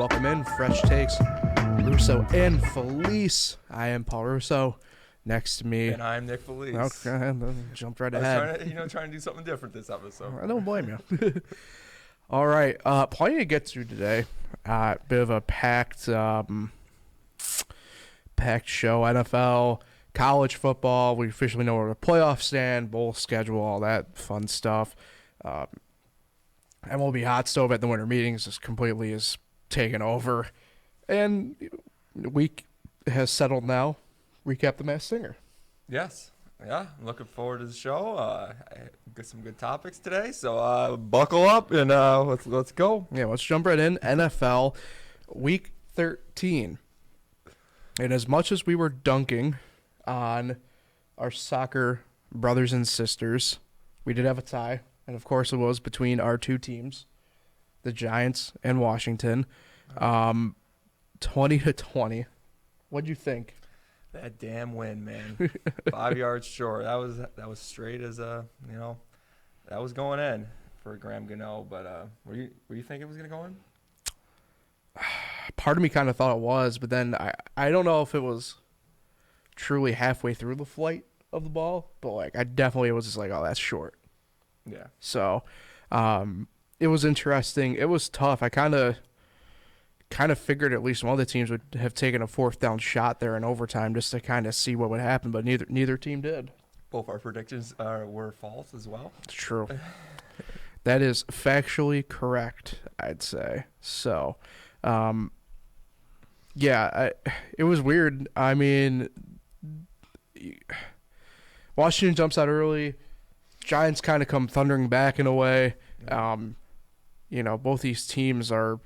Welcome in. Fresh takes. Russo and Felice. I am Paul Russo. Next to me. And I'm Nick Felice. Okay, jumped right I was ahead. trying to do something different this episode. I don't blame you. All right. Plenty to get through today. Bit of a packed show. NFL, college football. We officially know where the playoffs stand, bowl schedule, all that fun stuff. MLB hot stove at the winter meetings is taken over. And the week has settled now. Recap the Masked Singer. Yes. Yeah, I'm looking forward to the show. I got some good topics today, so buckle up and let's go. Yeah, let's jump right in. NFL Week 13. And as much as we were dunking on our soccer brothers and sisters, we did have a tie. And, of course, it was between our two teams, the Giants and Washington, 20-20. What'd you think? That damn win, man. 5 yards short. That was straight as that was going in for Graham Gano. But were you thinking it was gonna go in? Part of me kind of thought it was, but then I don't know if it was truly halfway through the flight of the ball, but I definitely was just like, oh, that's short. Yeah. So, it was interesting. It was tough. I kind of figured at least one of the teams would have taken a fourth down shot there in overtime just to kind of see what would happen, but neither team did. Both our predictions were false as well. It's true. That is factually correct, I'd say. So, it was weird. I mean, Washington jumps out early. Giants kind of come thundering back in a way. Both these teams are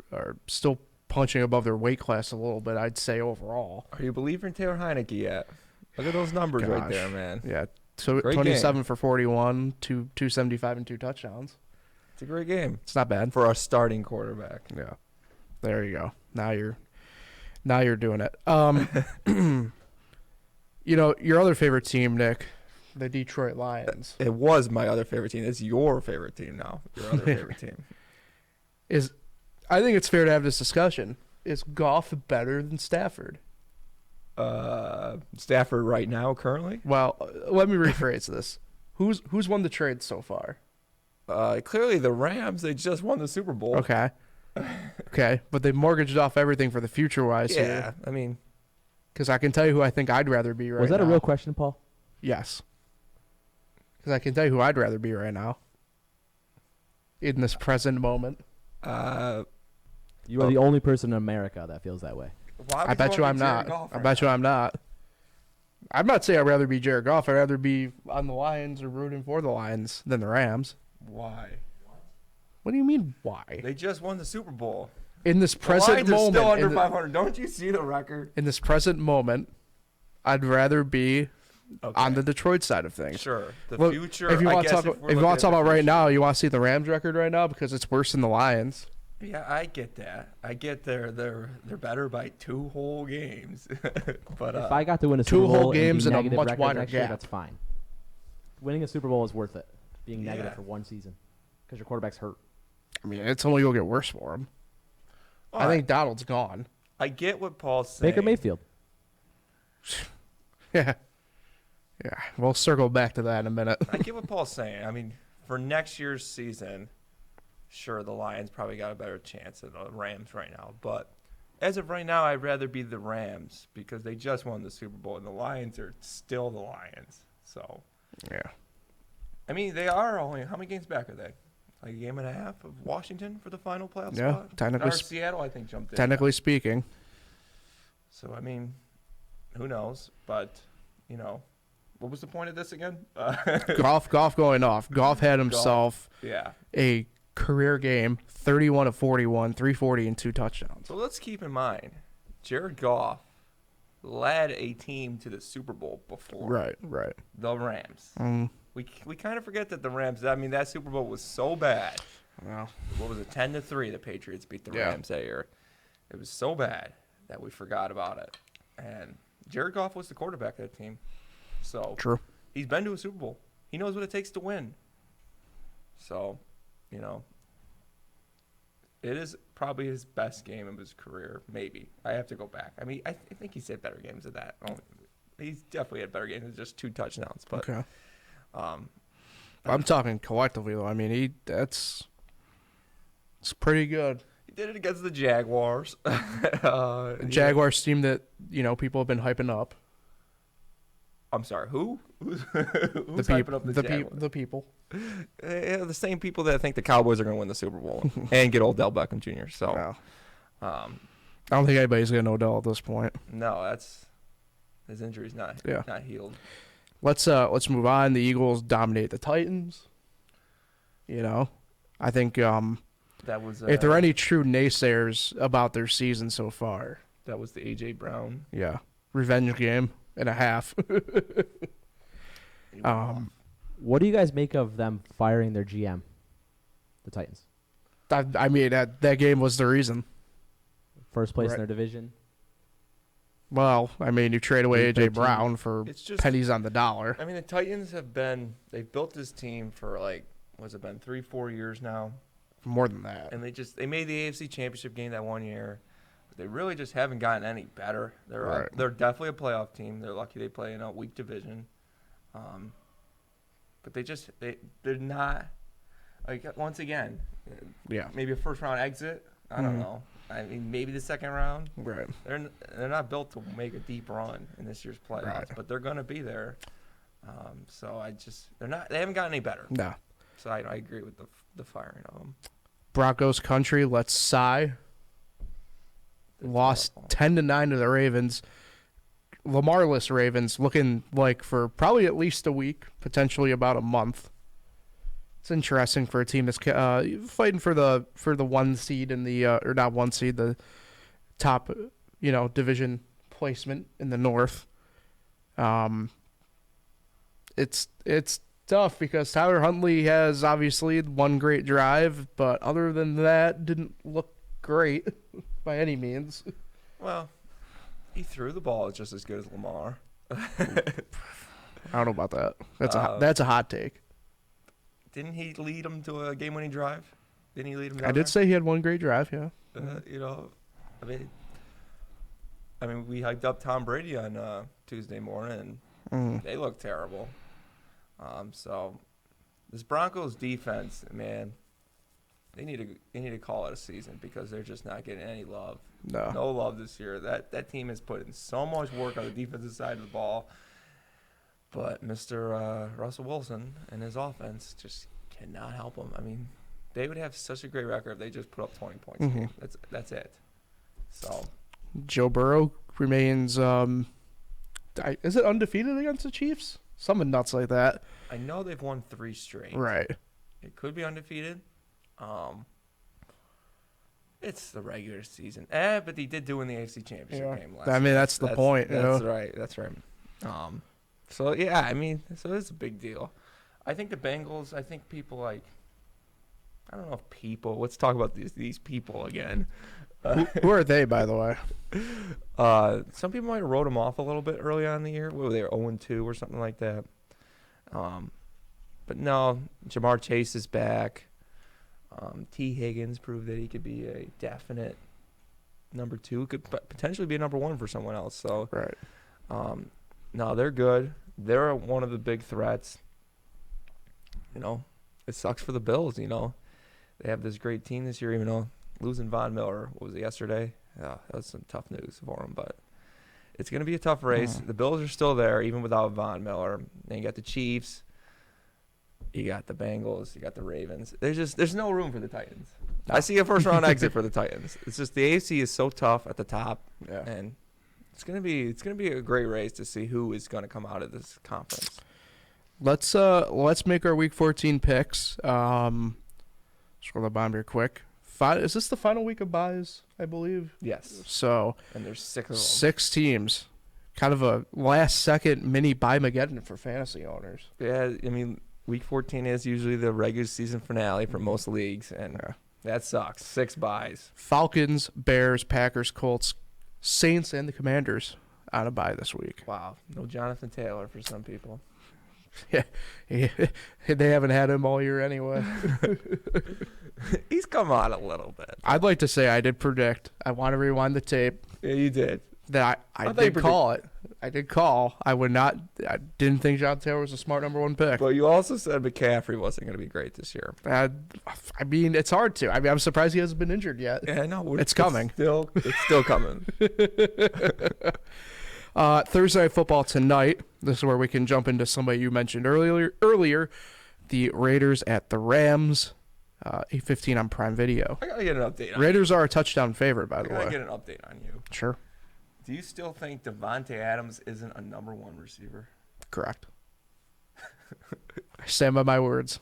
still punching above their weight class a little bit, I'd say, overall. Are you a believer in Taylor Heineke yet? Look at those numbers right there, man. Yeah, so Great 27 game. For 41, 275 and 2 touchdowns. It's a great game. It's not bad. For our starting quarterback. Yeah. There you go. Now you're doing it. Your other favorite team, Nick, the Detroit Lions. It was my other favorite team. It's your favorite team now. Your other favorite team. I think it's fair to have this discussion. Is Goff better than Stafford? Stafford right now, currently? Well, let me rephrase this. Who's won the trade so far? Clearly the Rams. They just won the Super Bowl. Okay. But they mortgaged off everything for the future-wise Yeah, here. I mean. Because I can tell you who I think I'd rather be right now. Was that a real question, Paul? Yes. Because I can tell you who I'd rather be right now. In this present moment. You are the only person in America that feels that way. I bet you I'm not. I'm not. I'm not saying I'd rather be Jared Goff. I'd rather be on the Lions or rooting for the Lions than the Rams. Why? What do you mean, why? They just won the Super Bowl. In this present the Lions moment. Are still under 500. Don't you see the record? In this present moment, I'd rather be on the Detroit side of things. Sure. The Look, future. If you want to talk about right now, you want to see the Rams record right now because it's worse than the Lions. Yeah, I get that. I get they're better by 2 whole games. But if I got to win a Super 2 Bowl whole games and and a much wider next year, gap, that's fine. Winning a Super Bowl is worth it. Being negative Yeah. for one season because your quarterback's hurt. I mean, it's only going to get worse for him. I think Donald's gone. I get what Paul's saying. Baker Mayfield. Yeah. We'll circle back to that in a minute. I get what Paul's saying. I mean, for next year's season, sure, the Lions probably got a better chance than the Rams right now. But as of right now, I'd rather be the Rams because they just won the Super Bowl, and the Lions are still the Lions. So, yeah. I mean, they are only – how many games back are they? Like a game and a half of Washington for the final playoff spot? Technically. Or Seattle, I think, jumped in. Technically speaking. So, I mean, who knows? But, what was the point of this again? Goff going off. Goff had himself a career game, 31 of 41, 340, and 2 touchdowns. So let's keep in mind, Jared Goff led a team to the Super Bowl before. Right. The Rams. We kind of forget that the Rams, that Super Bowl was so bad. Well, What was it, 10-3 the Patriots beat the Rams that year. It was so bad that we forgot about it. And Jared Goff was the quarterback of that team. So true. He's been to a Super Bowl. He knows what it takes to win. So, It is probably his best game of his career. Maybe I have to go back. I mean, I think he's had better games than that. He's definitely had better games than just 2 touchdowns. But Okay. I'm talking collectively though. I mean, it's pretty good. he did it against the Jaguars. Jaguars team that people have been hyping up. I'm sorry. Who? Who's The hyping up the Jaguars? the people. The same people that think the Cowboys are going to win the Super Bowl and get Odell Beckham Jr. So, No. I don't think anybody's gonna know Odell at this point. no, that's his injury's not healed. Let's move on. The Eagles dominate the Titans. I think That was if there are any true naysayers about their season so far, that was the AJ Brown. yeah, revenge game and a half. What do you guys make of them firing their GM, the Titans? I mean that game was the reason. First place Right. in their division. Well, I mean you trade away AJ 13. Brown for It's just pennies on the dollar. I mean, the Titans they've built this team for what's it been, 3-4 years now, More than that. and they made the AFC Championship game that one year. But they really just haven't gotten any better. Right. They're definitely a playoff team. They're lucky they play in a weak division, but they're not once again. Yeah. Maybe a first round exit. I don't know. I mean, maybe the second round. Right. They're not built to make a deep run in this year's playoffs, Right. but they're going to be there. So they haven't gotten any better. No. So I agree with the firing of them. Broncos country, let's sigh. They're Lost terrible. 10-9 to the Ravens. Lamarless Ravens looking like for probably at least a week, potentially about a month. It's interesting for a team that's fighting for the 1 seed in the or not 1 seed, the top division placement in the North. It's tough because Tyler Huntley has obviously one great drive, but other than that, didn't look great by any means. Well, he threw the ball just as good as Lamar. I don't know about that. That's a hot take. Didn't he lead them to a game-winning drive? Didn't he lead them? I did say he had one great drive. Yeah. I mean, we hyped up Tom Brady on Tuesday morning, and they look terrible. So this Broncos defense, man, they need to call it a season because they're just not getting any love. No love this year. That team has put in so much work on the defensive side of the ball, but Mr. Russell Wilson and his offense just cannot help them. I mean, they would have such a great record if they just put up 20 points. Mm-hmm. That's it. So Joe Burrow remains. Is it undefeated against the Chiefs? Something nuts like that. I know they've won 3 straight. Right. It could be undefeated. It's the regular season. But he did do in the AFC Championship game last. I mean, that's the point. That's right. That's right. So yeah, I mean, so it's a big deal. I think the Bengals. I think people I don't know if people. Let's talk about these people again. Who are they, by the way? Some people might have wrote them off a little bit early on in the year. What were they, 0-2 or something like that? But no, Jamar Chase is back. T. Higgins proved that he could be a definite number 2. Could potentially be a number 1 for someone else. So Right. No, they're good. They're one of the big threats. It sucks for the Bills. They have this great team this year, even though losing Von Miller, what was it, yesterday? Yeah, that was some tough news for them, but it's going to be a tough race. The Bills are still there, even without Von Miller. Then you got the Chiefs. You got the Bengals. You got the Ravens. There's no room for the Titans. I see a first-round exit for the Titans. It's just the AFC is so tough at the top, and it's gonna be a great race to see who is going to come out of this conference. Let's make our Week 14 picks. Scroll the bomb here quick. Is this the final week of buys? I believe. Yes. So. And there's 6 of them. 6 teams. Kind of a last-second mini buy-mageddon for fantasy owners. Yeah, I mean, Week 14 is usually the regular season finale for most leagues, and that sucks. 6 buys. Falcons, Bears, Packers, Colts, Saints, and the Commanders on a bye this week. Wow. No Jonathan Taylor for some people. Yeah, they haven't had him all year anyway. He's come on a little bit. I'd like to say I did predict. I want to rewind the tape. Yeah, you did. That I did call it. I did call. I would not. I didn't think John Taylor was a smart number 1 pick. But you also said McCaffrey wasn't going to be great this year. I mean, it's hard to. I mean, I'm surprised he hasn't been injured yet. Yeah, no, it's coming. It's still coming. Thursday Night Football tonight. This is where we can jump into somebody you mentioned earlier. The Raiders at the Rams. 8:15 on Prime Video. I gotta get an update on Raiders are a touchdown favorite, by the way. I gotta get an update on you. Sure. Do you still think Devontae Adams isn't a number 1 receiver? Correct. I stand by my words.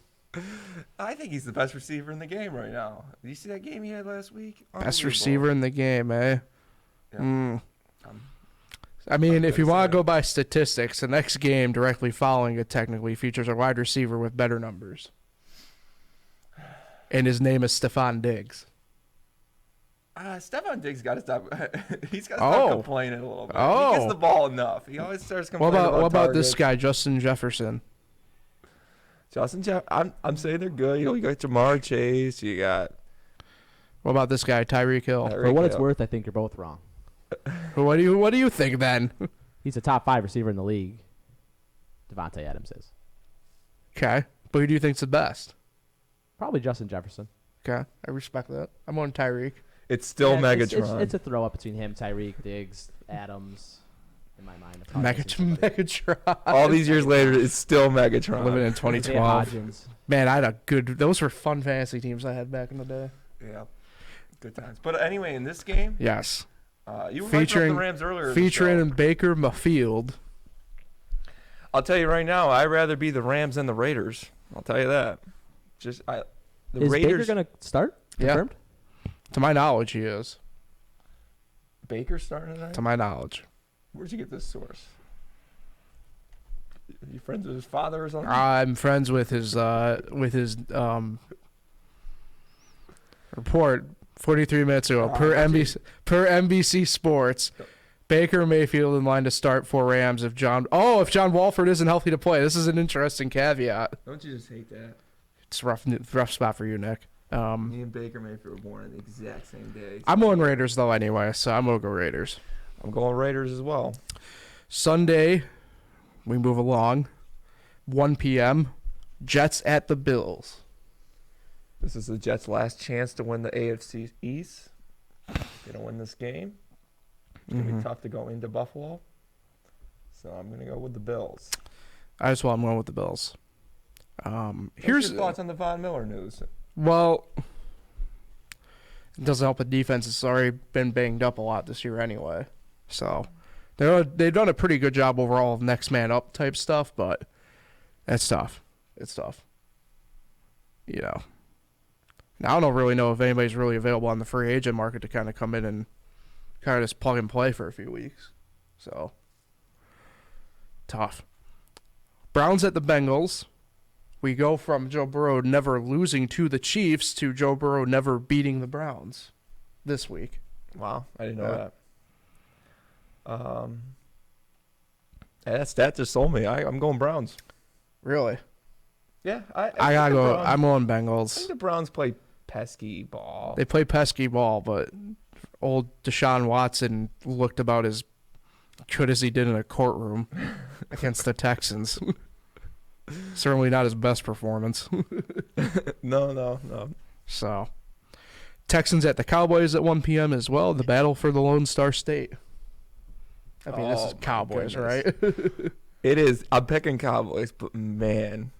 I think he's the best receiver in the game right now. Did you see that game he had last week? Best receiver in the game, eh? Yeah. I mean, if you want to go by statistics, the next game directly following it technically features a wide receiver with better numbers. And his name is Stephon Diggs. Stephon Diggs got to stop. He's got to stop complaining a little bit. He gets the ball enough. He always starts complaining what about this guy, Justin Jefferson? I'm saying they're good. You got Jamar Chase. You got. What about this guy, Tyreek Hill? For what it's worth, I think you're both wrong. What do you think then? He's a top 5 receiver in the league. Devontae Adams is. Okay, but who do you think's the best? Probably Justin Jefferson. Okay, I respect that. I'm on Tyreek. It's still Megatron. It's a throw up between him, Tyreek, Diggs, Adams. In my mind, Megatron. All these years later, it's still Megatron. Living in 2012. Man, I had those were fun fantasy teams I had back in the day. Yeah, good times. But anyway, in this game, yes, you were featuring the Rams earlier. Featuring Baker Mayfield. I'll tell you right now, I'd rather be the Rams than the Raiders. I'll tell you that. Is Baker going to start? Confirmed? Yeah. To my knowledge, he is. Baker starting tonight? To my knowledge. Where'd you get this source? Are you friends with his father or something? I'm friends with his report 43 minutes ago per NBC Sports. Baker Mayfield in line to start for Rams if John Wolford isn't healthy to play. This is an interesting caveat. Don't you just hate that? It's a rough spot for you, Nick. Me and Baker Mayfield were born on the exact same day. I'm going Raiders though anyway, so I'm gonna go Raiders. I'm going Raiders as well. Sunday, we move along. 1 p.m. Jets at the Bills. This is the Jets' last chance to win the AFC East. They don't win this game. It's going to be tough to go into Buffalo. So I'm going to go with the Bills. I'm going with the Bills. Here's your thoughts on the Von Miller news. Well, it doesn't help the defense. It's already been banged up a lot this year anyway. So they've done a pretty good job overall of next man up type stuff, but it's tough. It's tough. You know. Now I don't really know if anybody's really available on the free agent market to kind of come in and kind of just plug and play for a few weeks. So, tough. Browns at the Bengals. We go from Joe Burrow never losing to the Chiefs to Joe Burrow never beating the Browns this week. Wow, I didn't know that. That just sold me. I'm going Browns. Really? Yeah, I gotta go. I'm going I Bengals. think the Browns play pesky ball. They play pesky ball, but old Deshaun Watson looked about as good as he did in a courtroom against the Texans. Certainly not his best performance. No. So, Texans at the Cowboys at 1 p.m. as well. The battle for the Lone Star State. I mean, this is Cowboys, right? It is. I'm picking Cowboys, but man,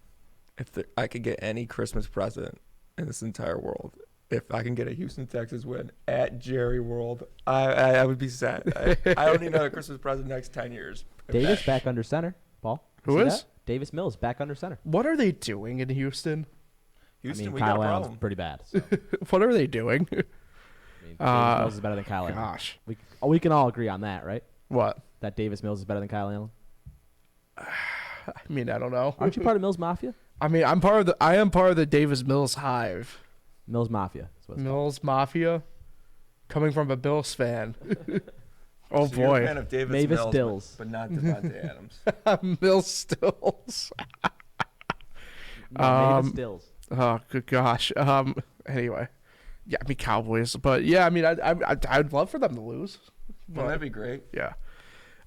I could get any Christmas present in this entire world, if I can get a Houston, Texas win at Jerry World, I would be sad. I don't need another Christmas present next 10 years. Davis back under center, Paul. Who is? That? Davis Mills back under center. What are they doing in Houston? Houston, we Kyle got a Allen's problem. pretty bad. So. What are they doing? Davis Mills is better than Kyle Allen. Gosh. We can all agree on that, right? What? That Davis Mills is better than Kyle Allen. I mean, I don't know. Aren't you part of Mills Mafia? I mean, I am part of the Davis Mills hive. Mills Mafia. Mills Mafia, coming from a Bills fan. Oh, So you're a boy. fan of Davis Mavis Mills, Dills. but not Devontae Adams. Mill Stills. No, Mavis Dills. Oh, good gosh. Anyway. Yeah, I mean, Cowboys. But, yeah, I mean, I'd love for them to lose. Well, that'd be great. Yeah.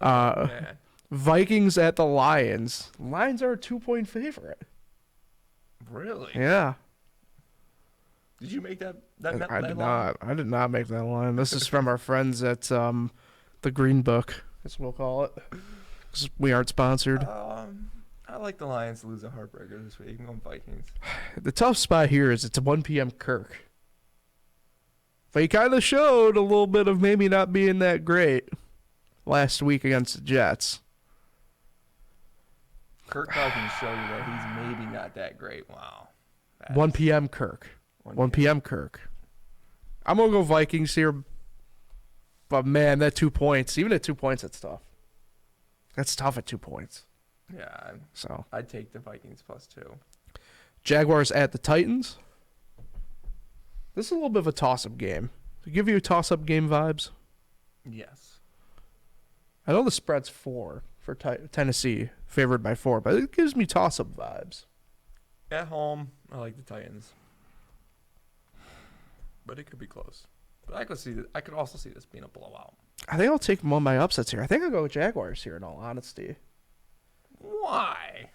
Man. Vikings at the Lions. Lions are a 2-point favorite. Really? Yeah. Did you make that I that did line? not. I did not make that line. This is from our friends at the Green Book, as we'll call it. 'Cause we aren't sponsored. I like the Lions to lose a heartbreaker this week. I'm going Vikings. The tough spot here is it's a 1 p.m. Kirk. But he kind of showed a little bit of maybe not being that great last week against the Jets. Kirk Cousins show you that he's maybe not that great. Wow. 1 p.m. Kirk. 1 p.m. Kirk. I'm going to go Vikings here. But, man, that 2 points, even at 2 points, that's tough. That's tough at 2 points. Yeah, So I'd take the Vikings +2. Jaguars at the Titans. This is a little bit of a toss-up game. To give you toss-up game vibes, Yes. I know the spread's 4 for Tennessee, favored by 4, but it gives me toss-up vibes. At home, I like the Titans. But it could be close. But I could also see this being a blowout. I think I'll take one of my upsets here. I think I'll go with Jaguars here, in all honesty. Why?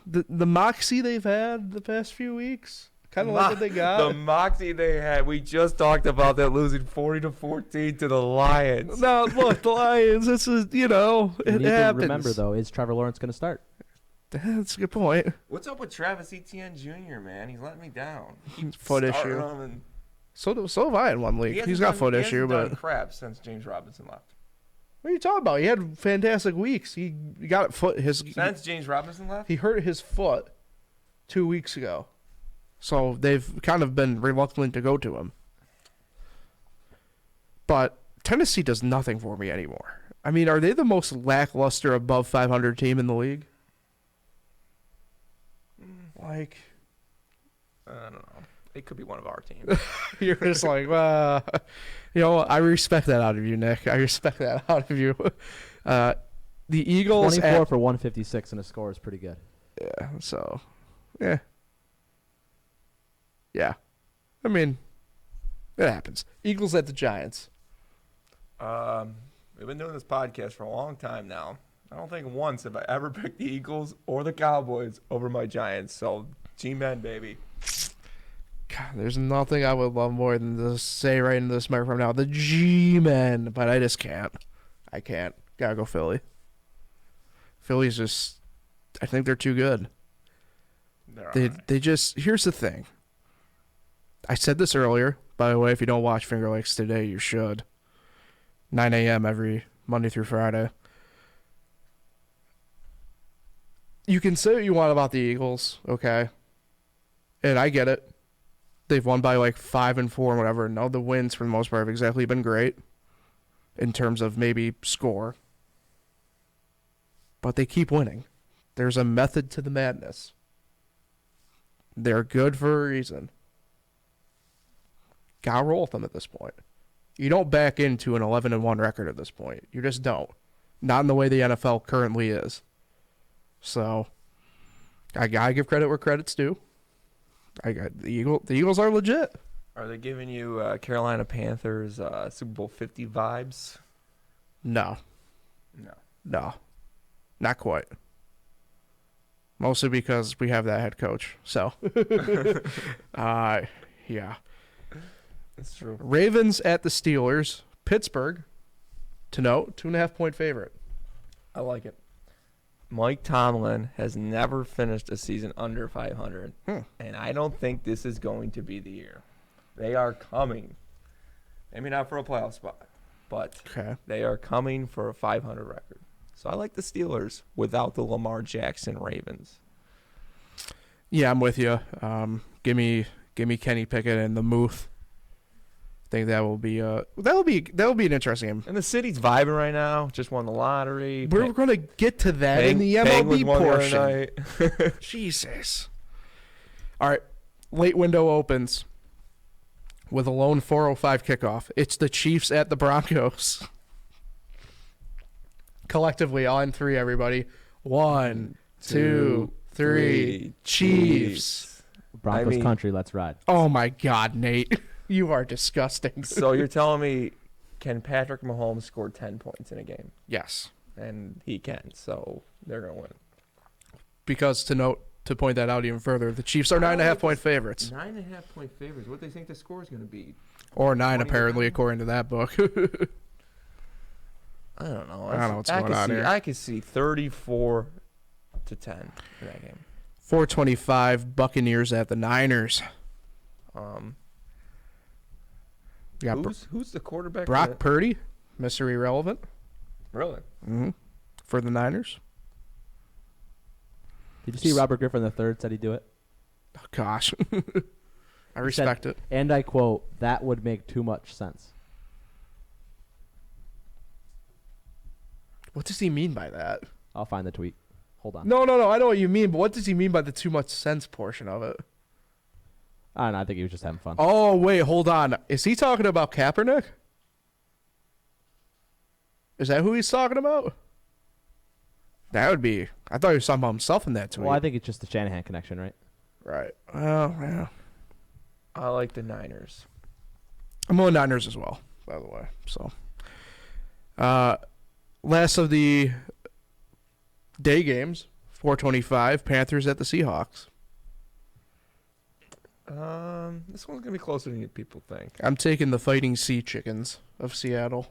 The moxie they've had the past few weeks, kind of like what they got. The moxie they had. We just talked about that losing 40-14 to the Lions. No, look, the Lions. This is You it need happens. to remember, though, is Trevor Lawrence going to start? That's a good point. What's up with Travis Etienne Jr., man? He's letting me down. He keeps Foot starting issue. him and So have I in one league. He's got foot issue, but crap since James Robinson left. what are you talking about? He had fantastic weeks. He got Since James Robinson left? he hurt his foot 2 weeks ago, so they've kind of been reluctant to go to him. But Tennessee does nothing for me anymore. I mean, are they the most lackluster above 500 team in the league? Like, I don't know. It could be one of our teams. you're just like, I respect that out of you, Nick. I respect that out of you. The Eagles 24 for 156 and a score is pretty good. Yeah, so, yeah. Yeah. I mean, it happens. Eagles at the Giants. We've been doing this podcast for a long time now. I don't think once have I ever picked the Eagles or the Cowboys over my Giants. So, G-Men, baby. God, there's nothing I would love more than to say right in this microphone now. The G-Men. But I just can't. I can't. Gotta go Philly. Philly's just, I think they're too good. They just, here's the thing. I said this earlier. By the way, if you don't watch Finger Lakes today, you should. 9 a.m. every Monday through Friday. You can say what you want about the Eagles, okay? And I get it. They've won by like 5 and 4 and whatever. No, the wins for the most part have exactly been great in terms of maybe score. But they keep winning. There's a method to the madness. They're good for a reason. Gotta roll with them at this point. You don't back into an 11-1 record at this point. You just don't. Not in the way the NFL currently is. So, I gotta give credit where credit's due. I got the Eagles are legit. Are they giving you Carolina Panthers Super Bowl 50 vibes? No, No. not quite. Mostly because we have that head coach. So, yeah. That's true. Ravens at the Steelers. Pittsburgh, to note, 2.5-point favorite. I like it. Mike Tomlin has never finished a season under 500, and I don't think this is going to be the year. They are coming. Maybe not for a playoff spot, but they are coming for a 500 record. So I like the Steelers without the Lamar Jackson Ravens. Yeah, I'm with you. Give me Kenny Pickett and the Muth. I think that'll be an interesting game. And the city's vibing right now. Just won the lottery. We're going to get to that in the MLB portion. Jesus. All right. Late window opens with a lone 4:05 kickoff. It's the Chiefs at the Broncos. collectively on 3, everybody. 1, 2, 3. Chiefs. Broncos country, let's ride. Oh, my God, Nate. You are disgusting. So you're telling me, can Patrick Mahomes score 10 points in a game? Yes. And he can, so they're going to win. Because to point that out even further, the Chiefs are 9.5-point favorites. 9.5-point favorites. What do they think the score is going to be? Or 9, apparently, according to that book. I don't know. I don't know what's going on here. I could see 34-10 in that game. 425 Buccaneers at the Niners. Who's the quarterback? Brock Purdy, Mr. Irrelevant. Really? Mm-hmm. For the Niners. Did you see Robert Griffin III said he'd do it? Oh, gosh. I respect it. And I quote, "That would make too much sense." What does he mean by that? I'll find the tweet. Hold on. No. I know what you mean, but what does he mean by the too much sense portion of it? I don't know. I think he was just having fun. Oh, wait, hold on. Is he talking about Kaepernick? Is that who he's talking about? That would be. I thought he was talking about himself in that tweet. Well, I think it's just the Shanahan connection, right? Right. Well, yeah. I like the Niners. I'm on Niners as well, by the way. So, last of the day games, 425, Panthers at the Seahawks. This one's gonna be closer than people think. I'm taking the Fighting Sea Chickens of Seattle.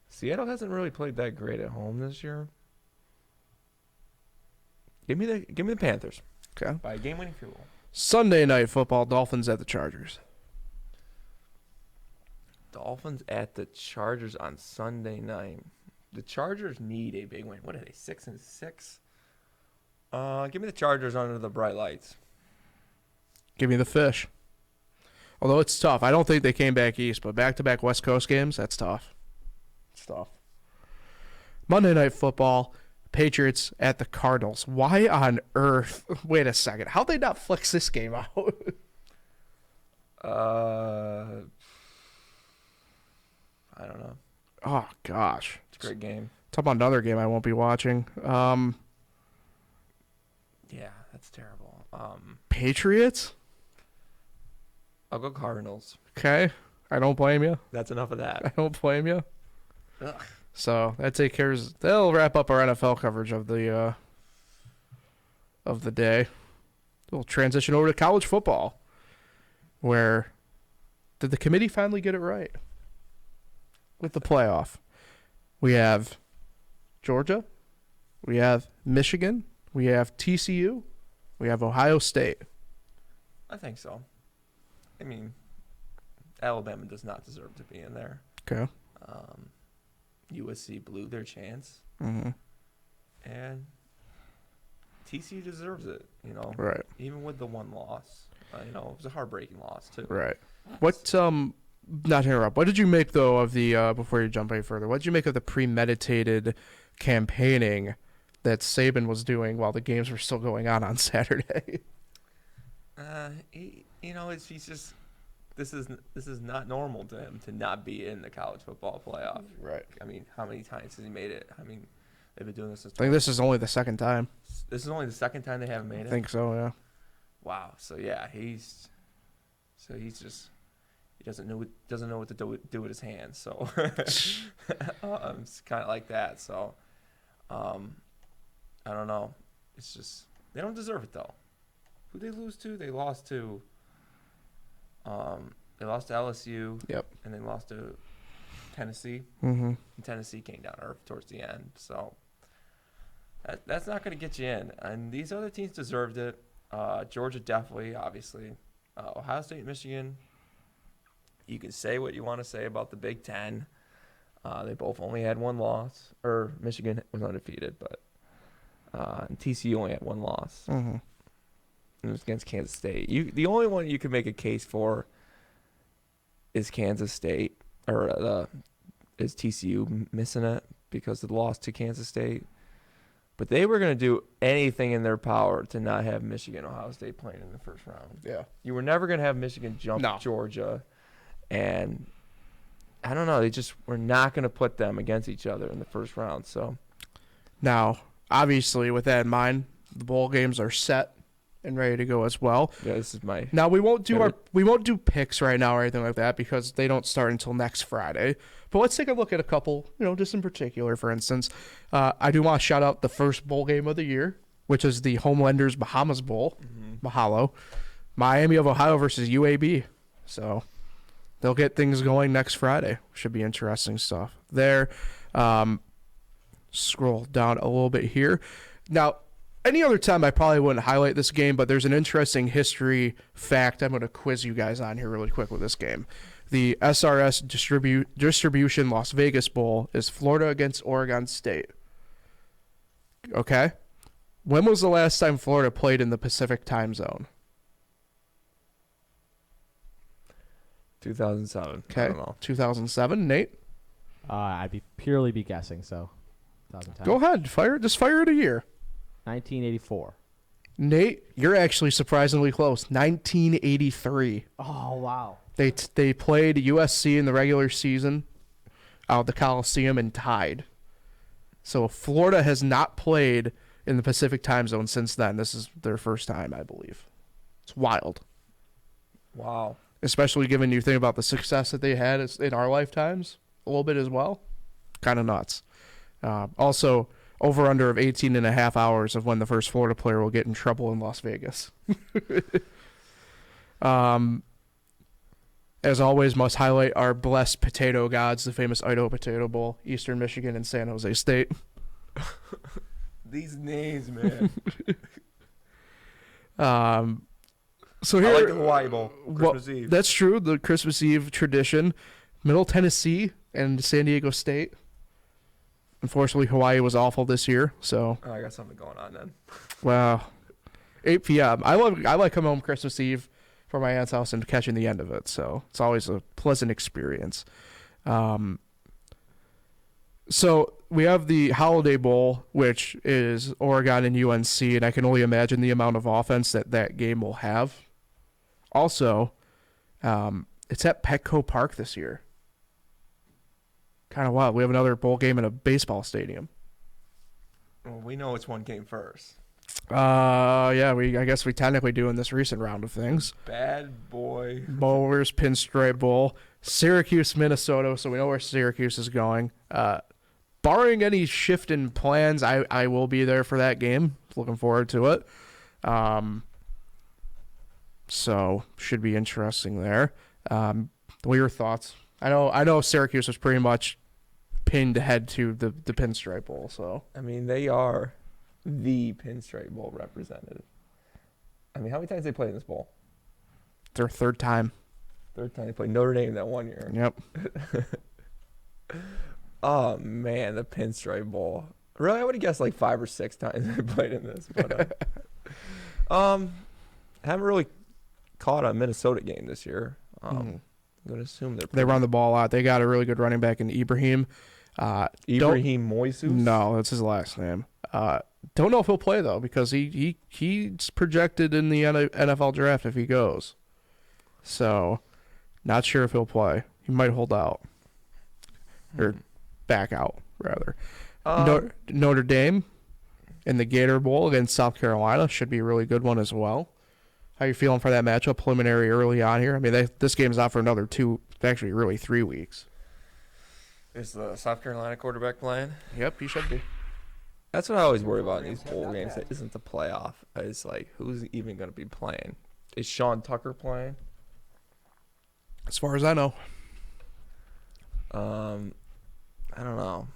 Seattle hasn't really played that great at home this year. Give me the Panthers. Okay. By a game-winning field goal. Sunday night football, Dolphins at the Chargers. Dolphins at the Chargers on Sunday night. The Chargers need a big win. What are they, 6-6? Give me the Chargers under the bright lights. Give me the fish. Although it's tough. I don't think they came back east, but back-to-back West Coast games, that's tough. It's tough. Monday night football, Patriots at the Cardinals. Why on earth? Wait a second. How'd they not flex this game out? I don't know. Oh, gosh. It's a great game. Talk about another game I won't be watching. Yeah, that's terrible. Patriots? I'll go Cardinals. Okay. I don't blame you. That's enough of I that. don't blame you. Ugh. So that take care. They'll wrap up our NFL coverage of the day. We'll transition over to college football, where did the committee finally get it right with the playoff? We have Georgia, we have Michigan, we have TCU, we have Ohio State. I think so. I mean, Alabama does not deserve to be in there. Okay. USC blew their chance, Mm-hmm. and TCU deserves it. You know, Right. even with the one loss, it was a heartbreaking loss too. Right. What not to interrupt. What did you make though of the before you jump any further? What did you make of the premeditated campaigning that Saban was doing while the games were still going on Saturday? He's just this is not normal to him to not be in the college football playoff. Right. I mean, how many times has he made it? I mean, they've been doing this since. I think this is only the second time. This is only the second time they haven't made it. I think so, yeah. Wow. So yeah, he's just he doesn't know what to do with his hands. So it's kind of like that. So I don't know. It's just they don't deserve it though. Who they lose to? They lost to. They lost to LSU. Yep. And they lost to Tennessee. Mm-hmm. And Tennessee came down to earth towards the end. So that's not going to get you in. And these other teams deserved it. Georgia definitely, obviously. Ohio State, Michigan. You can say what you want to say about the Big Ten. They both only had one loss. Or Michigan was undefeated, but and TCU only had one loss. Mm-hmm. It was against Kansas State. The only one you can make a case for is Kansas State, or is TCU missing it because of the loss to Kansas State. But they were going to do anything in their power to not have Michigan, Ohio State playing in the first round. Yeah. You were never going to have Michigan jump No. Georgia, and I don't know. They just were not going to put them against each other in the first round. So Now, obviously, with that in mind, the bowl games are set and ready to go as well. yeah, this is my Now we won't do favorite. we won't do picks right now or anything like that because they don't start until next Friday. But let's take a look at a couple, just in particular. For instance, I do want to shout out the first bowl game of the year, which is the Homelanders Bahamas Bowl. Mahalo, Miami of Ohio versus UAB. So they'll get things going next Friday. Should be interesting stuff there. Scroll down a little bit here. Now, any other time I probably wouldn't highlight this game, but there's an interesting history fact I'm going to quiz you guys on here really quick with this game. The SRS Distribution Las Vegas Bowl is Florida against Oregon State. Okay? When was the last time Florida played in the Pacific time zone? 2007. I Okay, don't know. 2007. Nate? I'd purely be guessing, so 2010. Go ahead. Just fire it a year. 1984. Nate, you're actually surprisingly close. 1983. Oh, wow. They played USC in the regular season out at the Coliseum and tied. So Florida has not played in the Pacific time zone since then. This is their first time, I believe. It's wild. Wow. Especially given you think about the success that they had in our lifetimes a little bit as well. Kind of nuts. Also, over under of 18 and a half hours of when the first Florida player will get in trouble in Las Vegas. As always, must highlight our blessed potato gods, the famous Idaho Potato Bowl, Eastern Michigan and San Jose State. These names, man. So I here, like the Hawaii Bowl. Christmas Eve. That's true. The Christmas Eve tradition. Middle Tennessee and San Diego State. Unfortunately, Hawaii was awful this year. So, Oh, I got something going on then. well, 8 p.m. I like coming home Christmas Eve from my aunt's house and catching the end of it. So it's always a pleasant experience. So we have the Holiday Bowl, which is Oregon and UNC, and I can only imagine the amount of offense that game will have. Also, it's at Petco Park this year. Kind of wild. We have another bowl game in a baseball stadium. Well, we know which one came first. Yeah, I guess we technically do in this recent round of things. Bad boy. Bowlers Pinstripe Bowl, Syracuse, Minnesota. So we know where Syracuse is going. Barring any shift in plans, I will be there for that game. Looking forward to it. So should be interesting there. What are your thoughts? I know Syracuse was pretty much pinned ahead to the Pinstripe Bowl. So I mean, they are the Pinstripe Bowl representative. I mean, how many times they played in this bowl? their third time. Third time they played Notre Dame that one year. Yep. Oh man, the Pinstripe Bowl. Really, I would have guessed like 5 or 6 times they played in this. But haven't really caught a Minnesota game this year. I'm gonna assume They run the ball a lot. They got a really good running back in Ibrahim. Ibrahim Moises. No, that's his last name. Don't know if he'll play though because he's projected in the NFL draft if he goes. So, not sure if he'll play. He might hold out or back out rather. Notre Dame in the Gator Bowl against South Carolina should be a really good one as well. How you feeling for that matchup? Preliminary early on here. I mean, this game's not for another 2, actually really 3 weeks. Is the South Carolina quarterback playing? Yep, he should be. That's what I always worry about in these bowl games. It isn't the playoff. It's like, who's even going to be playing? Is Sean Tucker playing? As far as I know. I don't know.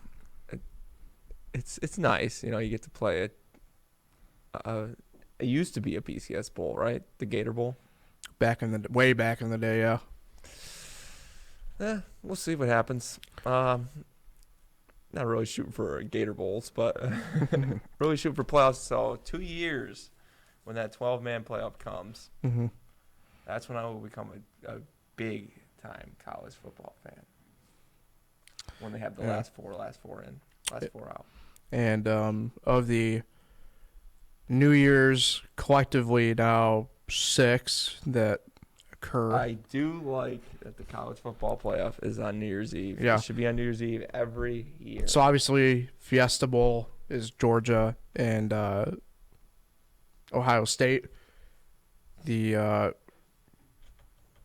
It's nice, you get to play it. It used to be a PCS Bowl, right? The Gator Bowl. Way back in the day, yeah. We'll see what happens. Not really shooting for Gator Bowls, but really shooting for playoffs. So 2 years when that 12-man playoff comes, that's when I will become a big-time college football fan. When they have the last four out. And of the New Year's collectively now 6 that occur. I do like that the college football playoff is on New Year's Eve. Yeah. It should be on New Year's Eve every year. So obviously, Fiesta Bowl is Georgia and Ohio State. The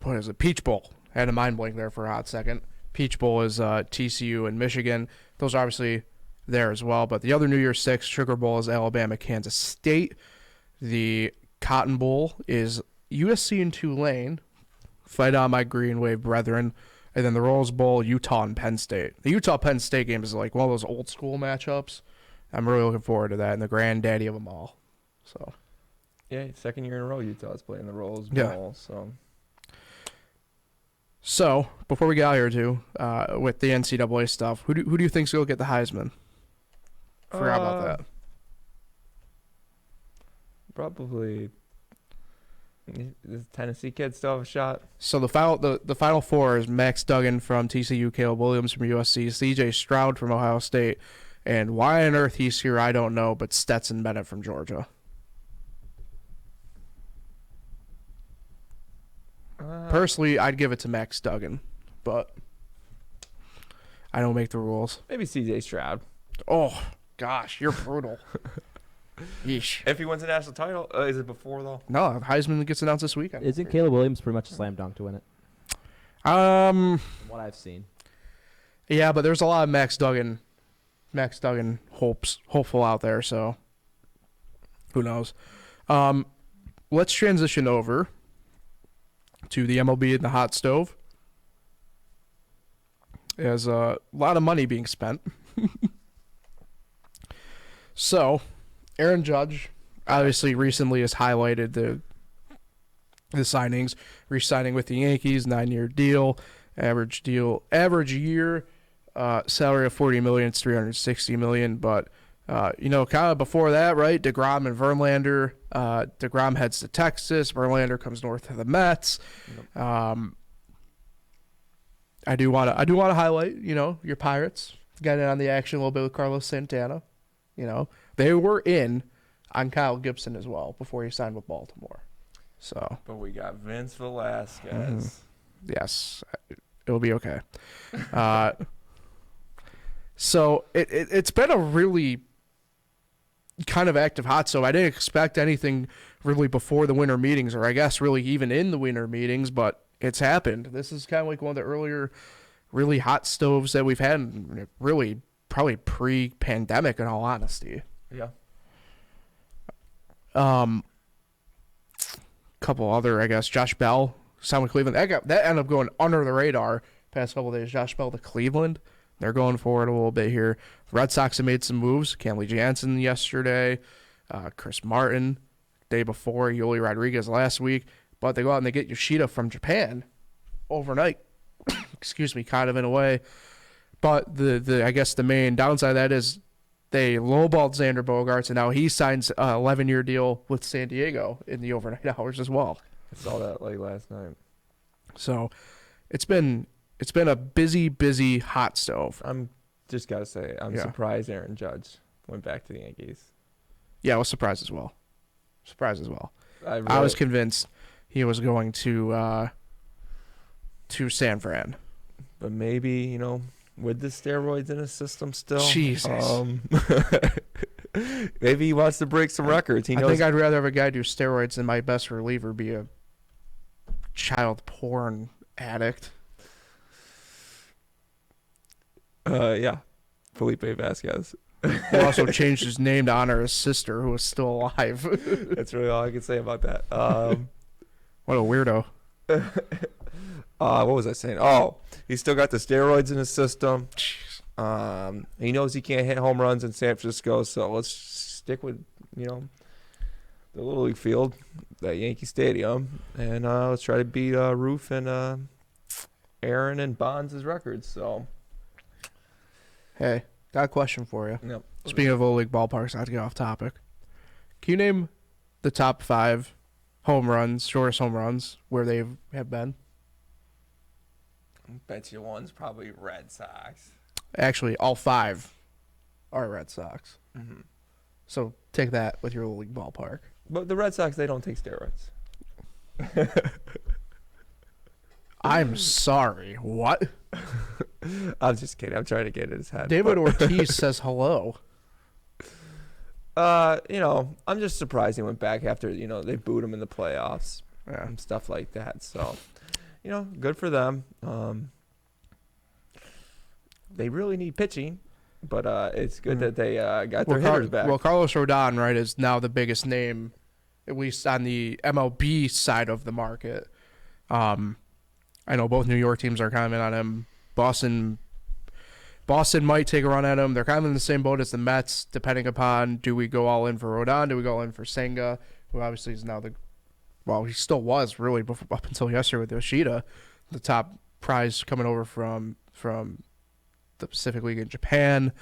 what is it? Peach Bowl. I had a mind blank there for a hot second. Peach Bowl is TCU and Michigan. Those are obviously there as well. But the other New Year's Six, Sugar Bowl, is Alabama, Kansas State. The Cotton Bowl is USC and Tulane. Fight on, my Green Wave brethren. And then the Rose Bowl, Utah and Penn State. The Utah-Penn State game is like one of those old school matchups. I'm really looking forward to that, and the granddaddy of them all. So, yeah, second year in a row Utah's playing the Rose Bowl. Yeah. So before we get out here too, with the NCAA stuff, who do you think's gonna get the Heisman? Forgot about that. Probably. Does Tennessee kid still have a shot? So the final four is Max Duggan from TCU, Caleb Williams from USC, C.J. Stroud from Ohio State, and why on earth he's here I don't know, but Stetson Bennett from Georgia. Personally, I'd give it to Max Duggan, but I don't make the rules. Maybe C.J. Stroud. Oh gosh, you're brutal. Yeesh. If he wins a national title, is it before though? No, Heisman gets announced this weekend. Isn't Caleb Williams pretty much a slam dunk to win it? From what I've seen. Yeah, but there's a lot of Max Duggan hopeful out there, so who knows. Let's transition over to the MLB and the hot stove. There's a lot of money being spent. So, Aaron Judge obviously recently has highlighted the signings, re-signing with the Yankees, 9-year deal, average year, salary of $40 million, it's $360 million, but kind of before that, right? DeGrom and Verlander. DeGrom heads to Texas. Verlander comes north to the Mets. Yep. I do want to highlight, your Pirates got in on the action a little bit with Carlos Santana. They were in on Kyle Gibson as well before he signed with Baltimore. So, but we got Vince Velasquez. Mm-hmm. Yes, it'll be okay. So it's been a really kind of active hot stove. I didn't expect anything really before the winter meetings, or I guess really even in the winter meetings, but it's happened. This is kind of like one of the earlier really hot stoves that we've had, really probably pre-pandemic in all honesty. Yeah. Couple other, I guess, Josh Bell, signed with Cleveland. That ended up going under the radar past couple of days. Josh Bell to Cleveland. They're going forward a little bit here. The Red Sox have made some moves. Kenley Jansen yesterday. Chris Martin day before. Yoli Rodriguez last week. But they go out and they get Yoshida from Japan overnight. Excuse me, kind of in a way. But the I guess the main downside of that is they lowballed Xander Bogaerts, and now he signs an 11-year deal with San Diego in the overnight hours as well. I saw that late last night. So it's been a busy hot stove. I'm just gotta say I'm surprised Aaron Judge went back to the Yankees. Yeah, I was surprised as well. I was convinced he was going to San Fran. But maybe, with the steroids in his system still. Jesus. Maybe he wants to break some records. I think I'd rather have a guy do steroids than my best reliever be a child porn addict. Yeah. Felipe Vasquez. Who also changed his name to honor his sister, who was still alive. That's really all I can say about that. What a weirdo. What was I saying? Oh, he's still got the steroids in his system. He knows he can't hit home runs in San Francisco, so let's stick with, the Little League field, that Yankee Stadium, and let's try to beat Roof and Aaron and Bonds' records. So, hey, got a question for you. Yep. Speaking of Little League ballparks, not to get off topic, can you name the top 5 shortest home runs where they have been? I bet you one's probably Red Sox. Actually, all 5 are Red Sox. Mm-hmm. So take that with your Little League ballpark. But the Red Sox, they don't take steroids. I'm sorry. What? I'm just kidding. I'm trying to get in his head. David Ortiz says hello. I'm just surprised he went back after, they booed him in the playoffs and stuff like that. So, good for them. They really need pitching, but it's good that they got their hitters back. Well, Carlos Rodon, right, is now the biggest name, at least on the MLB side of the market. I know both New York teams are kind of in on him. Boston might take a run at him. They're kind of in the same boat as the Mets, depending upon, do we go all in for Rodon? Do we go all in for Senga, who obviously is now he still was really up until yesterday with Yoshida, the top prize coming over from the Pacific League in Japan.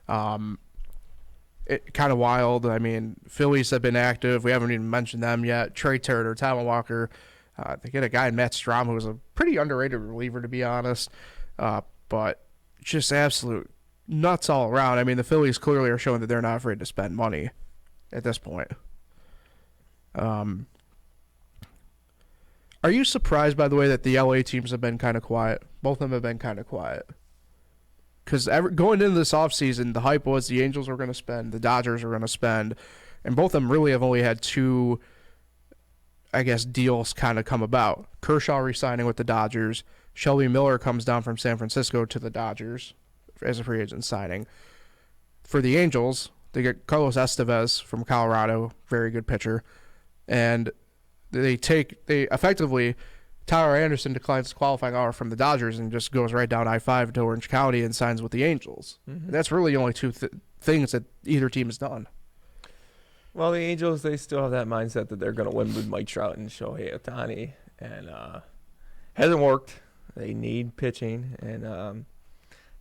It kind of wild. I mean, Phillies have been active. We haven't even mentioned them yet. Trey Turner, Taiwan Walker. They get a guy in Matt Strom who was a pretty underrated reliever, to be honest. But just absolute nuts all around. I mean, the Phillies clearly are showing that they're not afraid to spend money at this point. Are you surprised, by the way, that the LA teams have been kind of quiet? Both of them have been kind of quiet. Because going into this offseason, the hype was the Angels were going to spend, the Dodgers were going to spend, and both of them really have only had two, I guess, deals kind of come about. Kershaw re-signing with the Dodgers. Shelby Miller comes down from San Francisco to the Dodgers as a free agent signing. For the Angels, they get Carlos Estevez from Colorado, very good pitcher, and they effectively, Tyler Anderson declines qualifying offer from the Dodgers and just goes right down I-5 to Orange County and signs with the Angels. Mm-hmm. That's really the only two things that either team has done. Well, the Angels, they still have that mindset that they're going to win with Mike Trout and Shohei Ohtani, and hasn't worked. They need pitching, and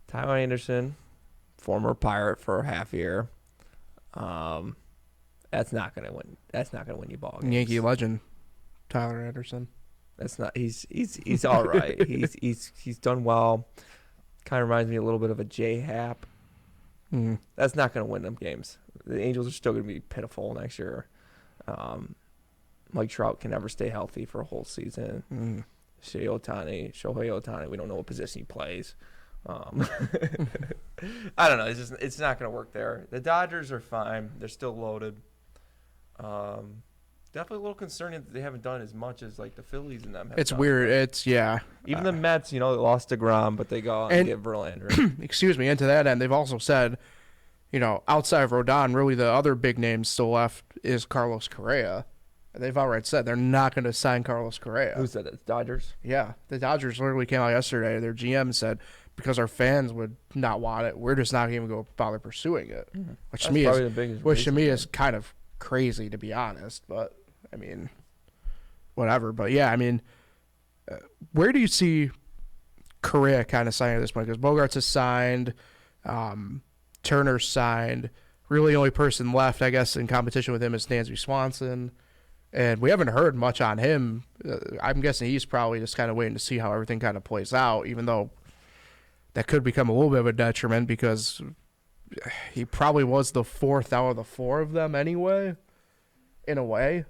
Tyler Anderson, former Pirate for a half year, that's not going to win. That's not going to win you ball games. Yankee legend, Tyler Anderson. That's not. He's all right. he's done well. Kind of reminds me a little bit of a J Happ. Mm-hmm. That's not going to win them games. The Angels are still going to be pitiful next year. Mike Trout can never stay healthy for a whole season. Mm-hmm. Shohei Ohtani, we don't know what position he plays. I don't know. It's not going to work there. The Dodgers are fine. They're still loaded. Definitely a little concerning that they haven't done as much as like the Phillies and them have It's done. weird. It's, yeah. Even the Mets, they lost DeGrom, but they go out and get Verlander. Excuse me. And to that end, they've also said, outside of Rodon, really the other big name still left is Carlos Correa. They've outright said they're not going to sign Carlos Correa. Who said that? Dodgers? Yeah. The Dodgers literally came out yesterday. Their GM said, because our fans would not want it, we're just not going to go bother pursuing it. Mm-hmm. Which to me is kind of crazy, to be honest. But, I mean, whatever. But, yeah, I mean, where do you see Correa kind of signing at this point? Because Bogarts is signed. Turner's signed. Really, the only person left, I guess, in competition with him is Dansby Swanson. And we haven't heard much on him. I'm guessing he's probably just kind of waiting to see how everything kind of plays out, even though that could become a little bit of a detriment because he probably was the fourth out of the four of them anyway, in a way.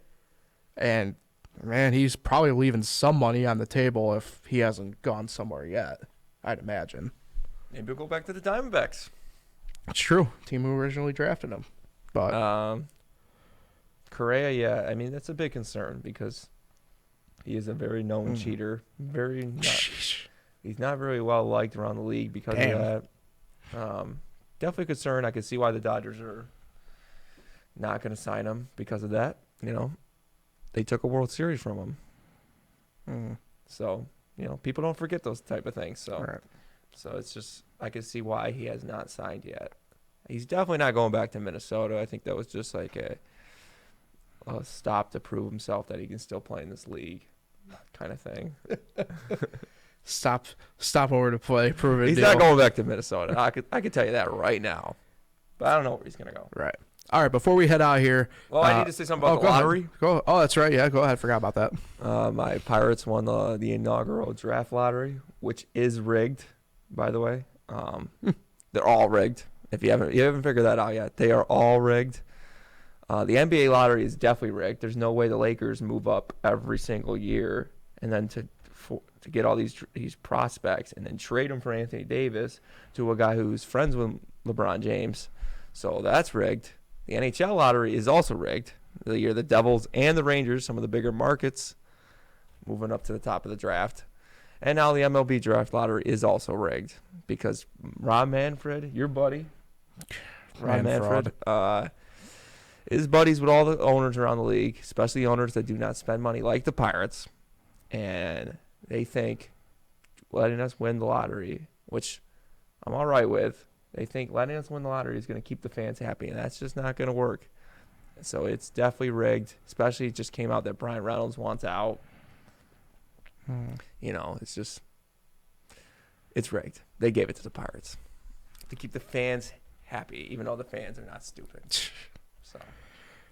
And, man, he's probably leaving some money on the table if he hasn't gone somewhere yet, I'd imagine. Maybe we'll go back to the Diamondbacks. It's true. Team who originally drafted him. But Correa, yeah, I mean, that's a big concern because he is a very known cheater. He's not very well liked around the league because of that. Definitely a concern. I can see why the Dodgers are not going to sign him because of that. They took a World Series from him. Mm. So, people don't forget those type of things. So, Right. So it's just, I can see why he has not signed yet. He's definitely not going back to Minnesota. I think that was just like a stop to prove himself that he can still play in this league kind of thing. Stop over to play, prove it. He's not going back to Minnesota. I could tell you that right now. But I don't know where he's going to go. Right. All right, before we head out here. Well, I need to say something about the lottery. Oh, that's right. Yeah, go ahead. Forgot about that. My Pirates won the inaugural draft lottery, which is rigged, by the way. They're all rigged. If you haven't figured that out yet, they are all rigged. The NBA lottery is definitely rigged. There's no way the Lakers move up every single year and then to get all these prospects and then trade them for Anthony Davis to a guy who's friends with LeBron James. So that's rigged. The NHL lottery is also rigged. The year the Devils and the Rangers, some of the bigger markets, moving up to the top of the draft. And now the MLB draft lottery is also rigged because Rob Manfred, your buddy, Rob Manfred, is buddies with all the owners around the league, especially owners that do not spend money like the Pirates. And they think letting us win the lottery, which I'm all right with, they think letting us win the lottery is going to keep the fans happy, and that's just not going to work. So it's definitely rigged, especially it just came out that Brian Reynolds wants out. You know, it's rigged. They gave it to the Pirates to keep the fans happy, even though the fans are not stupid. So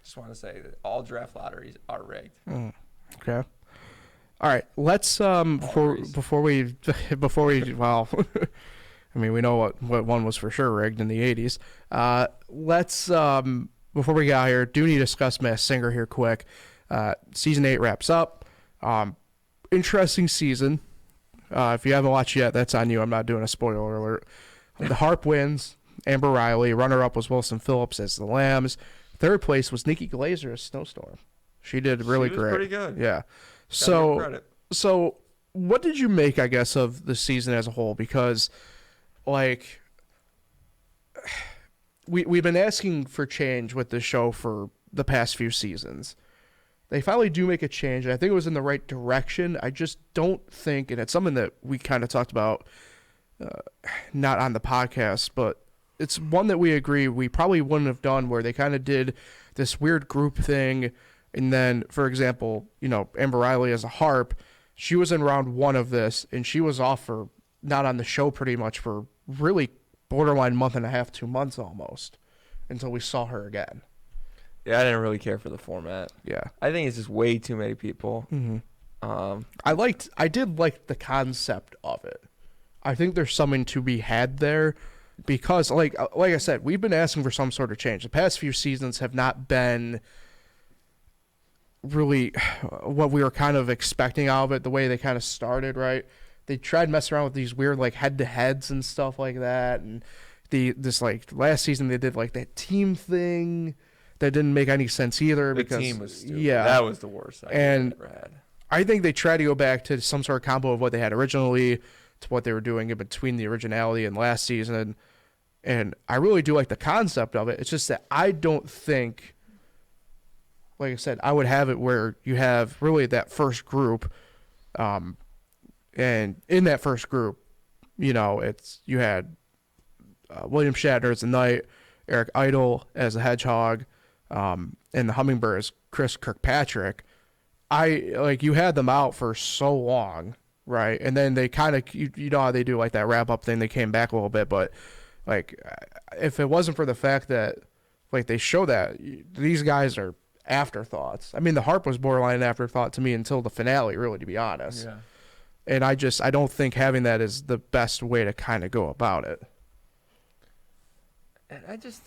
just want to say that all draft lotteries are rigged. Okay. All right. Let's before we well, I mean, we know what one was for sure rigged in the 80s. Let's before we get out here, do need to discuss Masked Singer here quick. Season 8 wraps up. Interesting season. If you haven't watched yet, that's on you. I'm not doing a spoiler alert. The Harp wins. Amber Riley. Runner-up was Wilson Phillips as the Lambs. Third place was Nikki Glazer as Snowstorm. She did really great. She was pretty good. Yeah. So what did you make, I guess, of the season as a whole? Because, like, we've been asking for change with this show for the past few seasons. They finally do make a change, and I think it was in the right direction. I just don't think, and it's something that we kind of talked about, not on the podcast, but it's one that we agree we probably wouldn't have done, where they kind of did this weird group thing. And then, for example, you know, Amber Riley as a Harp, she was in round 1 of this, and she was off for, not on the show pretty much for really borderline month and a half, 2 months almost, until we saw her again. Yeah, I didn't really care for the format. Yeah. I think it's just way too many people. Mm-hmm. I did like the concept of it. I think there's something to be had there because, like I said, we've been asking for some sort of change. The past few seasons have not been really what we were kind of expecting out of it, the way they kind of started, right? They tried messing around with these weird, like, head-to-heads and stuff like that, and this last season they did, like, that team thing that didn't make any sense either. The because team was stupid. Yeah. That was the worst idea I ever had. I think they tried to go back to some sort of combo of what they had originally to what they were doing in between the originality and last season, and I really do like the concept of it. It's just that I don't think, like I said, I would have it where you have really that first group, and in that first group, you know, you had William Shatner as the Knight, Eric Idle as the Hedgehog, and the Hummingbird as Chris Kirkpatrick. You had them out for so long, right? And then they kind of, you know how they do like that wrap up thing. They came back a little bit, but like, if it wasn't for the fact that like they show that these guys are afterthoughts. I mean, the Harp was borderline an afterthought to me until the finale, really, to be honest. Yeah. And I don't think having that is the best way to kind of go about it. And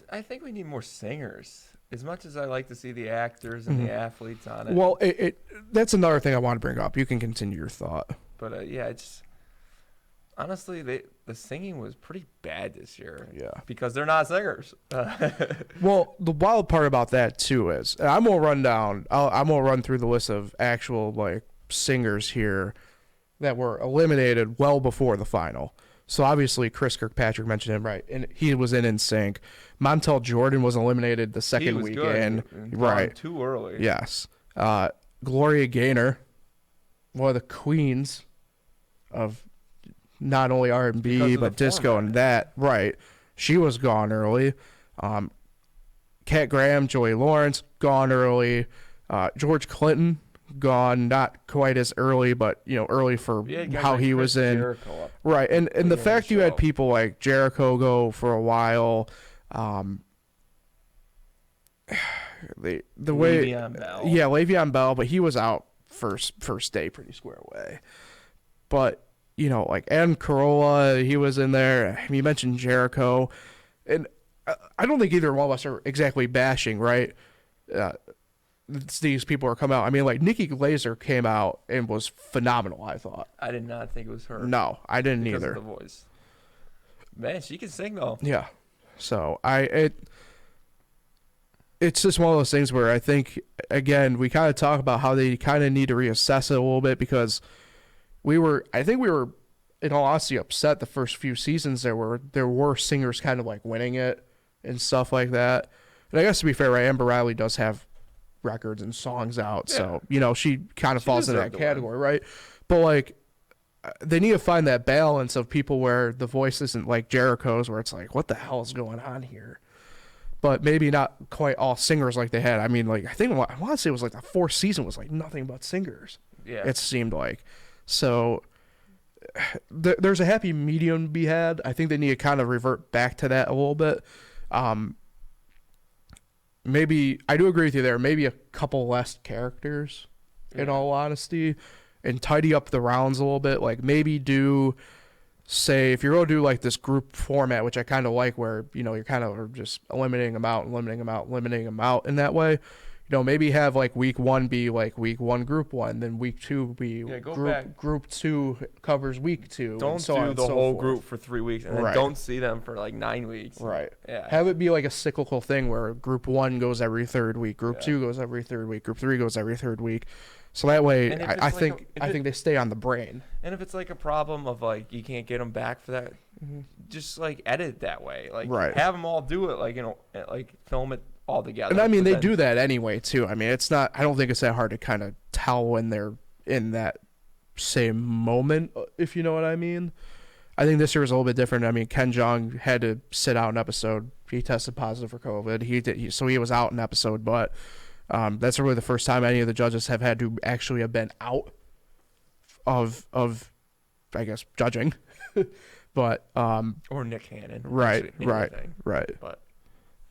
I think we need more singers. As much as I like to see the actors and the athletes on it. Well, that's another thing I want to bring up. You can continue your thought. But yeah, it's honestly the singing was pretty bad this year. Yeah, because they're not singers. Well, the wild part about that too is I'm gonna run through the list of actual like singers here that were eliminated well before the final. So obviously Chris Kirkpatrick mentioned him, right, and he was in sync. Montel Jordan was eliminated the second weekend, right? Too early. Yes. Gloria Gaynor, one of the queens of not only R&B but disco and that, right? She was gone early. Kat Graham, Joey Lawrence, gone early. George Clinton, gone not quite as early, but you know, early for how he was in. Right, and the fact you had people like Jericho go for a while. The way, Le'Veon Bell. Yeah, Le'Veon Bell, but he was out first day pretty square away. But you know, like Adam Carolla, he was in there. You mentioned Jericho, and I don't think either one of us are exactly bashing, right? these people are coming out. I mean, like Nikki Glaser came out and was phenomenal, I thought. I did not think it was her. No, I didn't because either. Of the voice. Man, she can sing though. Yeah. So it's just one of those things where I think, again, we kind of talk about how they kind of need to reassess it a little bit, because I think we were, in all honesty, upset the first few seasons there were singers kind of like winning it and stuff like that. And I guess to be fair, right, Amber Riley does have records and songs out, so she kind of falls into that category, right? But like, they need to find that balance of people where the voice isn't like Jericho's, where it's like, what the hell is going on here? But maybe not quite all singers like they had. I mean, like, I want to say it was like the fourth season was like nothing but singers. Yeah. It seemed like. So there's a happy medium to be had. I think they need to kind of revert back to that a little bit. Maybe, I do agree with you there, maybe a couple less characters, in all honesty, and tidy up the rounds a little bit. Like, maybe do, say, if you're going to do like this group format, which I kind of like, where, you're kind of just eliminating them out in that way. Maybe have like week 1 be like week 1 group 1, then week 2 be group 2 covers week 2. Don't do the whole group for 3 weeks and then don't see them for like 9 weeks. Right. Yeah. Have it be like a cyclical thing where group 1 goes every 3rd week, group 2 goes every 3rd week, group 3 goes every 3rd week. So that way, I think they stay on the brain. And if it's like a problem of like you can't get them back for that, just like edit it that way. Like have them all do it, like like film it all together. And I mean, they do that anyway too. I mean, it's not. I don't think it's that hard to kind of tell when they're in that same moment, if you know what I mean. I think this year was a little bit different. I mean, Ken Jeong had to sit out an episode. He tested positive for COVID. So he was out an episode, but. That's really the first time any of the judges have had to actually have been out of I guess, judging. But or Nick Hannon. Right.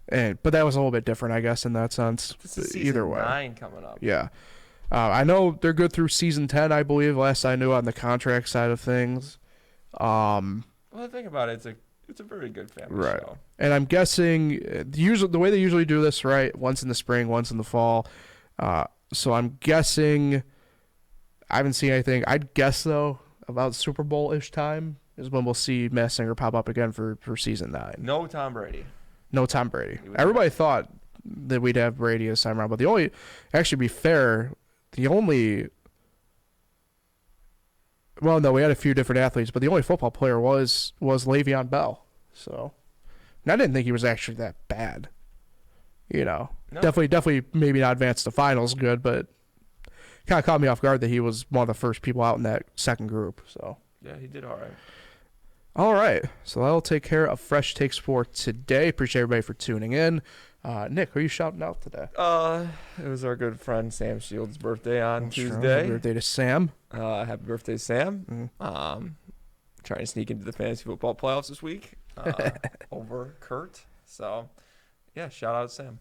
But that was a little bit different, I guess, in that sense. This is either way. Season 9 coming up. Yeah. I know they're good through season 10, I believe, last I knew, on the contract side of things. Well, think about it, it's a very good family show. And I'm guessing the way they usually do this, right? Once in the spring, once in the fall. So I'm guessing, I haven't seen anything. I'd guess though about Super Bowl-ish time is when we'll see Masked Singer pop up again for season 9. No Tom Brady. Everybody thought that we'd have Brady this time around, but actually, be fair, well, no, we had a few different athletes, but the only football player was Le'Veon Bell. So, and I didn't think he was actually that bad. No. Definitely, maybe not advanced to finals good, but kind of caught me off guard that he was one of the first people out in that second group. So yeah, he did all right. All right, so that'll take care of Fresh Takes for today. Appreciate everybody for tuning in. Nick, who are you shouting out today? It was our good friend Sam Shields' birthday on Tuesday. Happy birthday to Sam. Happy birthday, Sam. Trying to sneak into the fantasy football playoffs this week over Kurt. So, yeah, shout out Sam.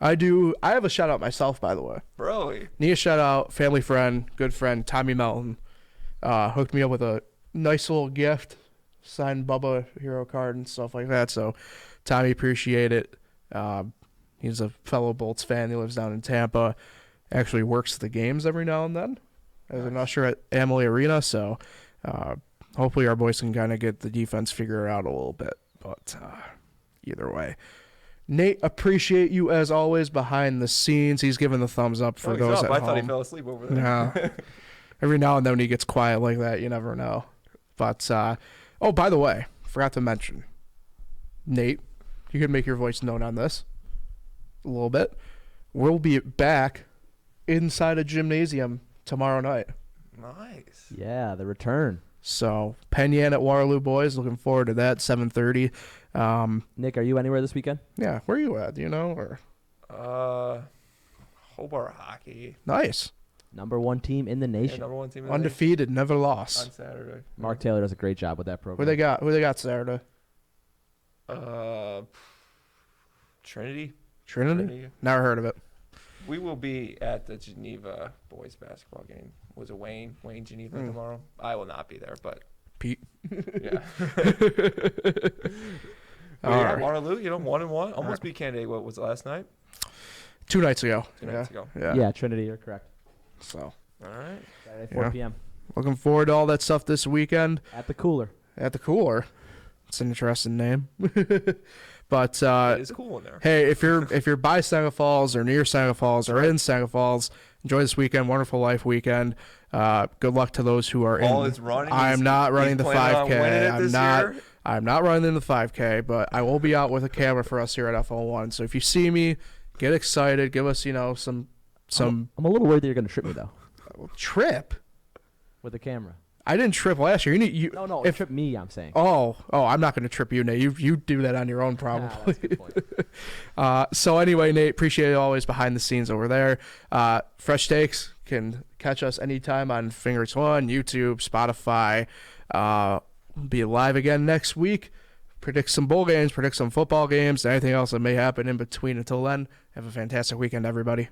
I have a shout out myself, by the way. Really? Need a shout out, family friend, good friend, Tommy Melton. Hooked me up with a nice little gift, signed Bubba hero card and stuff like that. So, Tommy, appreciate it. He's a fellow Bolts fan. He lives down in Tampa. Actually works the games every now and then as an usher at Amalie Arena. So hopefully our boys can kind of get the defense figured out a little bit. But either way, Nate, appreciate you as always behind the scenes. He's giving the thumbs up for those at home. I thought he fell asleep over there. No. Every now and then when he gets quiet like that, you never know. But, by the way, forgot to mention, Nate, you can make your voice known on this a little bit. We'll be back inside a gymnasium tomorrow night. Nice. Yeah, the return. So, Penn Yan at Waterloo, boys. Looking forward to that, 7:30. Nick, are you anywhere this weekend? Yeah, where are you at? Do you know? Or Hobart Hockey. Nice. Number 1 team in the nation. Yeah, number 1 team in the Undefeated, nation. never lost. On Saturday. Mark Taylor does a great job with that program. Who they got Saturday? Trinity. Never heard of it. We will be at the Geneva boys basketball game. Was it Wayne Geneva tomorrow? I will not be there, but Pete. Yeah. All right. Waterloo, 1-1, almost beat Candidate. What was it last night? 2 nights ago. 2 nights ago. Yeah, Trinity, you're correct. So, All right. Saturday, 4 p.m. looking forward to all that stuff this weekend. At the Cooler. At the Cooler. It's an interesting name. But It is cool in there. hey, if you're by Seneca Falls or near Seneca Falls or in Seneca Falls, enjoy this weekend. Wonderful Life weekend. Good luck to those who are Paul in. is running. I'm not running the planning on winning 5K. it I'm this not. year? I'm not running in the 5K, but I will be out with a camera for us here at FL1. So if you see me, get excited. Give us, some I'm a little worried that you're going to trip me, though, trip. with the camera. I didn't trip last year. You No, trip me, I'm saying. Oh, I'm not going to trip you, Nate. You do that on your own, probably. That's a good point. So anyway, Nate, appreciate it always behind the scenes over there. Fresh Takes can catch us anytime on Fingers One, YouTube, Spotify. Be live again next week. Predict some bowl games, predict some football games, anything else that may happen in between. Until then, have a fantastic weekend, everybody.